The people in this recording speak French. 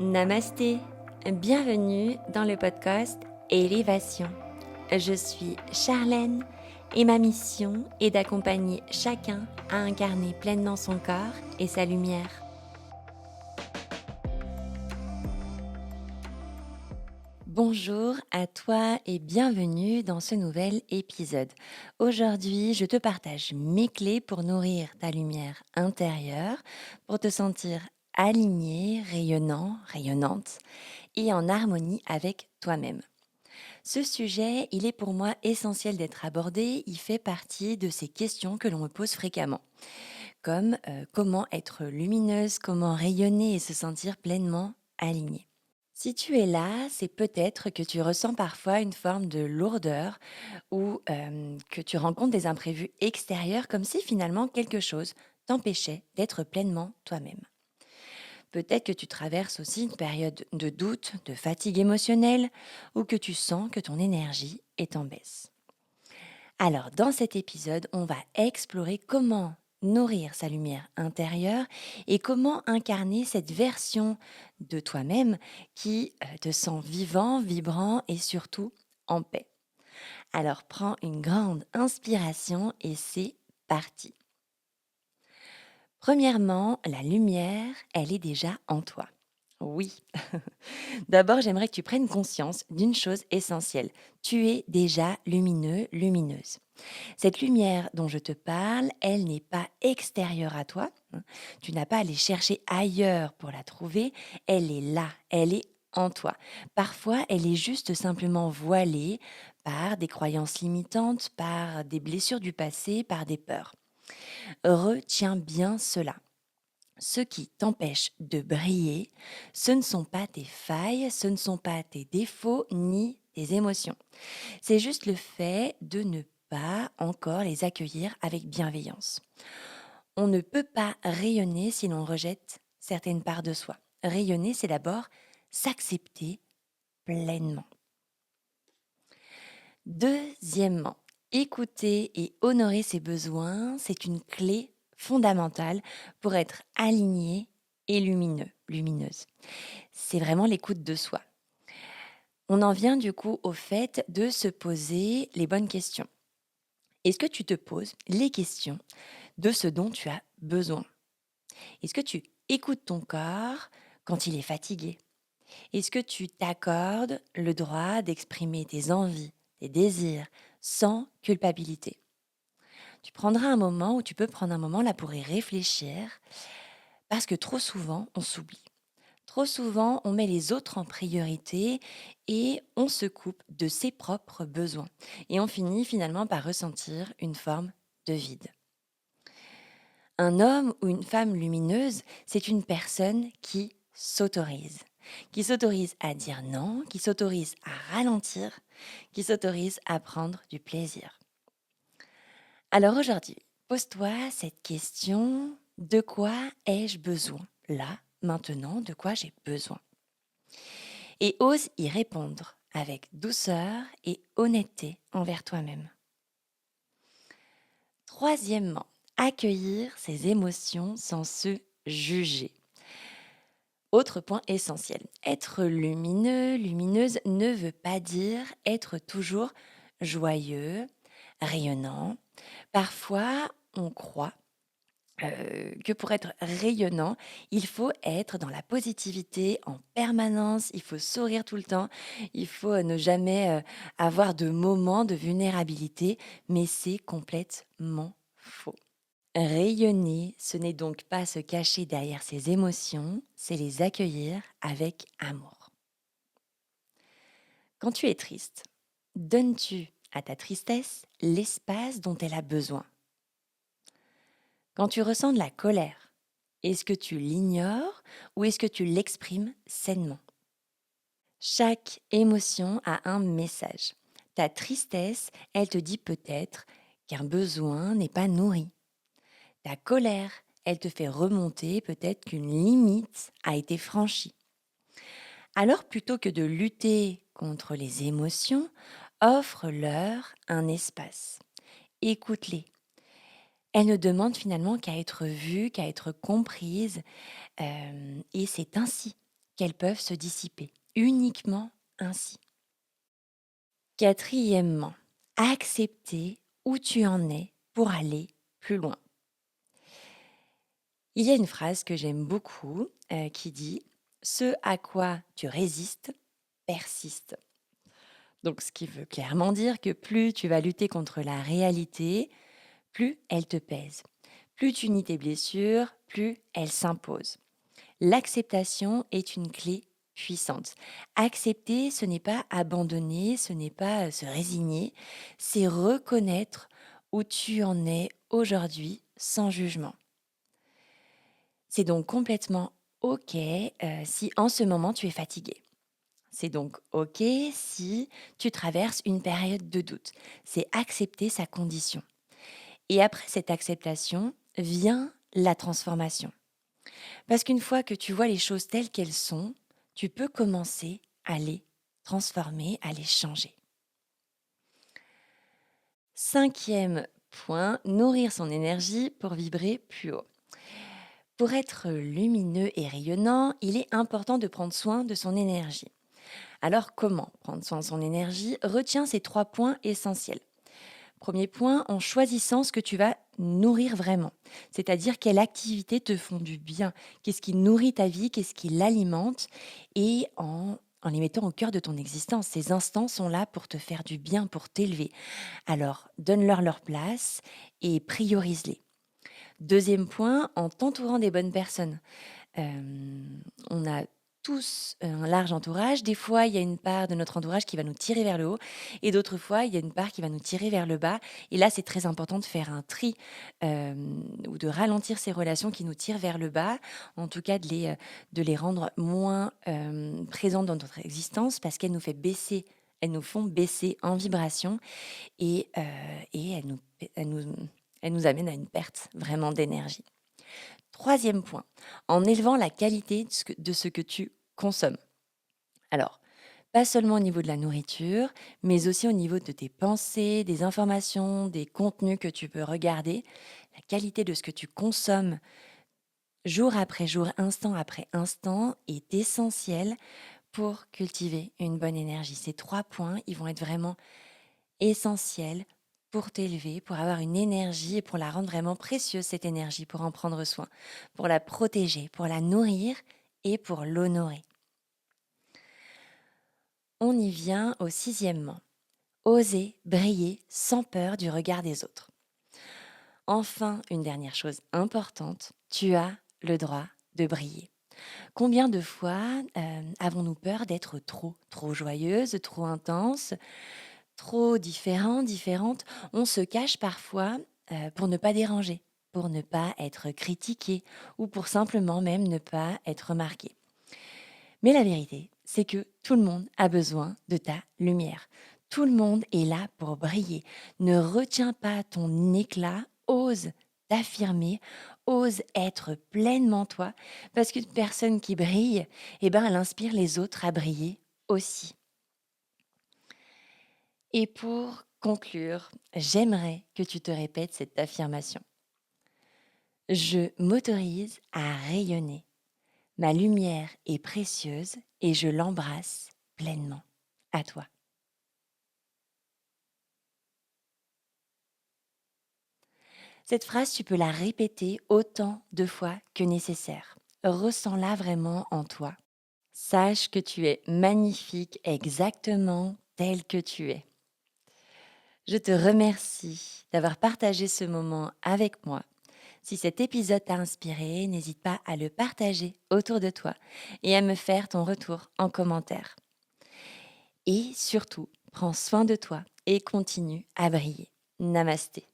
Namasté, bienvenue dans le podcast Élévation. Je suis Charlène et ma mission est d'accompagner chacun à incarner pleinement son corps et sa lumière. Bonjour à toi et bienvenue dans ce nouvel épisode. Aujourd'hui, je te partage mes clés pour nourrir ta lumière intérieure, pour te sentir aligné, rayonnant, rayonnante et en harmonie avec toi-même. Ce sujet, il est pour moi essentiel d'être abordé, il fait partie de ces questions que l'on me pose fréquemment, comme comment être lumineuse, comment rayonner et se sentir pleinement alignée. Si tu es là, c'est peut-être que tu ressens parfois une forme de lourdeur ou que tu rencontres des imprévus extérieurs comme si finalement quelque chose t'empêchait d'être pleinement toi-même. Peut-être que tu traverses aussi une période de doute, de fatigue émotionnelle ou que tu sens que ton énergie est en baisse. Alors, dans cet épisode, on va explorer comment nourrir sa lumière intérieure et comment incarner cette version de toi-même qui te sent vivant, vibrant et surtout en paix. Alors, prends une grande inspiration et c'est parti. Premièrement, la lumière, elle est déjà en toi. Oui. D'abord, j'aimerais que tu prennes conscience d'une chose essentielle. Tu es déjà lumineux, lumineuse. Cette lumière dont je te parle, elle n'est pas extérieure à toi. Tu n'as pas à aller chercher ailleurs pour la trouver. Elle est là, elle est en toi. Parfois, elle est juste simplement voilée par des croyances limitantes, par des blessures du passé, par des peurs. Retiens bien cela. Ce qui t'empêche de briller, ce ne sont pas tes failles, ce ne sont pas tes défauts ni tes émotions. C'est juste le fait de ne pas encore les accueillir avec bienveillance. On ne peut pas rayonner si l'on rejette certaines parts de soi. Rayonner, c'est d'abord s'accepter pleinement. Deuxièmement, écouter et honorer ses besoins, c'est une clé fondamentale pour être aligné et lumineux, lumineuse. C'est vraiment l'écoute de soi. On en vient du coup au fait de se poser les bonnes questions. Est-ce que tu te poses les questions de ce dont tu as besoin? Est-ce que tu écoutes ton corps quand il est fatigué? Est-ce que tu t'accordes le droit d'exprimer tes envies, tes désirs, sans culpabilité? Tu prendras un moment ou tu peux prendre un moment là pour y réfléchir, parce que trop souvent, on s'oublie. Trop souvent, on met les autres en priorité et on se coupe de ses propres besoins. Et on finit finalement par ressentir une forme de vide. Un homme ou une femme lumineuse, c'est une personne qui s'autorise à dire non, qui s'autorise à ralentir, qui s'autorise à prendre du plaisir. Alors aujourd'hui, pose-toi cette question, de quoi ai-je besoin? Là, maintenant, de quoi j'ai besoin? Et ose y répondre avec douceur et honnêteté envers toi-même. Troisièmement, accueillir ses émotions sans se juger. Autre point essentiel, être lumineux, lumineuse ne veut pas dire être toujours joyeux, rayonnant. Parfois, on croit que pour être rayonnant, il faut être dans la positivité en permanence, il faut sourire tout le temps, il faut ne jamais avoir de moments de vulnérabilité, mais c'est complètement faux. Rayonner, ce n'est donc pas se cacher derrière ses émotions, c'est les accueillir avec amour. Quand tu es triste, donnes-tu à ta tristesse l'espace dont elle a besoin? Quand tu ressens de la colère, est-ce que tu l'ignores ou est-ce que tu l'exprimes sainement? Chaque émotion a un message. Ta tristesse, elle te dit peut-être qu'un besoin n'est pas nourri. Ta colère, elle te fait remonter peut-être qu'une limite a été franchie. Alors plutôt que de lutter contre les émotions, offre-leur un espace. Écoute-les. Elles ne demandent finalement qu'à être vues, qu'à être comprises, et c'est ainsi qu'elles peuvent se dissiper, uniquement ainsi. Quatrièmement, accepter où tu en es pour aller plus loin. Il y a une phrase que j'aime beaucoup qui dit: «Ce à quoi tu résistes persiste». Donc ce qui veut clairement dire que plus tu vas lutter contre la réalité, plus elle te pèse. Plus tu nies tes blessures, plus elles s'imposent. L'acceptation est une clé puissante. Accepter, ce n'est pas abandonner, ce n'est pas se résigner, c'est reconnaître où tu en es aujourd'hui sans jugement. C'est donc complètement OK si en ce moment tu es fatigué. C'est donc OK si tu traverses une période de doute. C'est accepter sa condition. Et après cette acceptation vient la transformation. Parce qu'une fois que tu vois les choses telles qu'elles sont, tu peux commencer à les transformer, à les changer. Cinquième point, nourrir son énergie pour vibrer plus haut. Pour être lumineux et rayonnant, il est important de prendre soin de son énergie. Alors comment prendre soin de son énergie? Retiens ces 3 points essentiels. Premier point, en choisissant ce que tu vas nourrir vraiment. C'est-à-dire quelles activités te font du bien, qu'est-ce qui nourrit ta vie, qu'est-ce qui l'alimente, et en les mettant au cœur de ton existence. Ces instants sont là pour te faire du bien, pour t'élever. Alors, donne-leur leur place et priorise-les. Deuxième point, en t'entourant des bonnes personnes. On a tous un large entourage. Des fois, il y a une part de notre entourage qui va nous tirer vers le haut et d'autres fois, il y a une part qui va nous tirer vers le bas. Et là, c'est très important de faire un tri ou de ralentir ces relations qui nous tirent vers le bas, en tout cas de les rendre moins présentes dans notre existence parce qu'elles nous fait baisser. Elles nous font baisser en vibration et elles nous, elles nous amènent à une perte vraiment d'énergie. Troisième point, en élevant la qualité de ce que tu consommes. Alors, pas seulement au niveau de la nourriture, mais aussi au niveau de tes pensées, des informations, des contenus que tu peux regarder. La qualité de ce que tu consommes jour après jour, instant après instant, est essentielle pour cultiver une bonne énergie. Ces 3 points, ils vont être vraiment essentiels pour t'élever, pour avoir une énergie et pour la rendre vraiment précieuse, cette énergie, pour en prendre soin, pour la protéger, pour la nourrir et pour l'honorer. On y vient au sixièmement. Oser briller sans peur du regard des autres. Enfin, une dernière chose importante, tu as le droit de briller. Combien de fois avons-nous peur d'être trop joyeuse, trop intense, trop différent, différente? On se cache parfois pour ne pas déranger, pour ne pas être critiqué ou pour simplement même ne pas être remarqué. Mais la vérité, c'est que tout le monde a besoin de ta lumière. Tout le monde est là pour briller. Ne retiens pas ton éclat, ose t'affirmer, ose être pleinement toi, parce qu'une personne qui brille, eh ben, elle inspire les autres à briller aussi. Et pour conclure, j'aimerais que tu te répètes cette affirmation. Je m'autorise à rayonner. Ma lumière est précieuse et je l'embrasse pleinement. À toi. Cette phrase, tu peux la répéter autant de fois que nécessaire. Ressens-la vraiment en toi. Sache que tu es magnifique exactement tel que tu es. Je te remercie d'avoir partagé ce moment avec moi. Si cet épisode t'a inspiré, n'hésite pas à le partager autour de toi et à me faire ton retour en commentaire. Et surtout, prends soin de toi et continue à briller. Namasté.